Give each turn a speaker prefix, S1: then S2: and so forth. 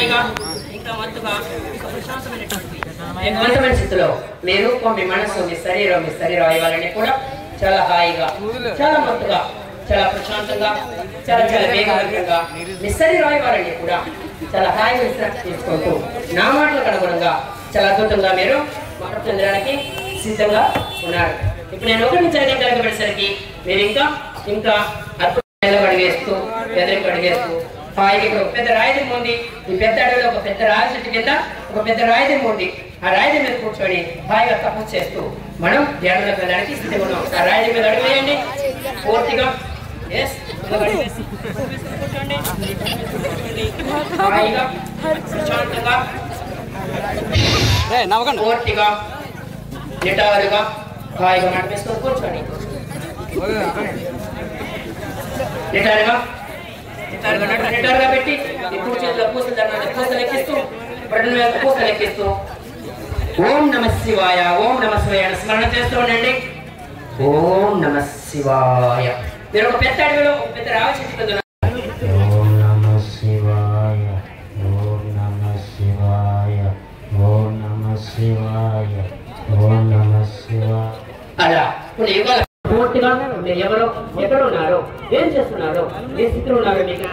S1: హాయిగా ఇంకా మత్తుగా ప్రశాంతమైనటువంటి ఏకవంతమైన స్థితిలో మీ రూపం, మీ మనసు, మీ శరీరం ఇవ్వాలని కూడా చాలా హాయిగా, చాలా మత్తుగా, చాలా ప్రశాంతంగా, చాలా వేగవంతంగా మీ శరీరం ఇవ్వాలని కూడా చాలా హాయిగా విశ్రాంతి తీసుకుంటూ నా మాటలకు అనుగుణంగా చాలా అద్భుతంగా మీరు మార్పు చెందడానికి సిద్ధంగా ఉన్నారు. ఇప్పుడు నేను ఒకటి నుంచి ఐదు కలగబడేసరికి మీరు ఇంకా ఇంకా అద్భుతంగా అడిగేస్తూ ఎదురు అడిగేస్తూ హాయిగా ఇక్కడ ఒక పెద్ద రాయిదం ఉంది. ఈ పెద్ద అడవిలో ఒక పెద్ద రాయి చెట్టు కింద ఒక పెద్ద రాయిదం ఉంది. ఆ రాయిదం మీద కూర్చొని హాయిగా తపస్సు చేస్తూ మనం ధ్యానంలోకి వెళ్ళడానికి సిద్ధంగా ఉన్నాం. ఆ రాయిదం మీద అడుగు వేయండి పూర్తిగా. హాయిగా ప్రశాంతంగా పూర్తిగా నిటారుగా హాయిగా నడిపిస్తూ కూర్చోండి. నిటారుగా పెట్టి ఇప్పుడు చేతిలో పూసలు ఎక్కిస్తూ పూసలు ఎక్కిస్తూ ఓం నమ శివాయ ఓం నమ శివాయ స్మరణ చేస్తూ ఉండండి. ఓం నమ శివాయ. మీరు ఒక పెద్ద అడవిలో ఒక పెద్ద రావి చెట్టు కింద
S2: ఓం నమ శివాయ ఓం నమ శివాయ ఓం నమ శివాయ ఓం నమ శివాయ.
S1: అలా కొన్ని యుగాల పూర్తిగా మీరు ఎవరో ఎక్కడ ఉన్నారో ఏం చేస్తున్నారో ఏ స్థితిలో ఉన్నారో మీకు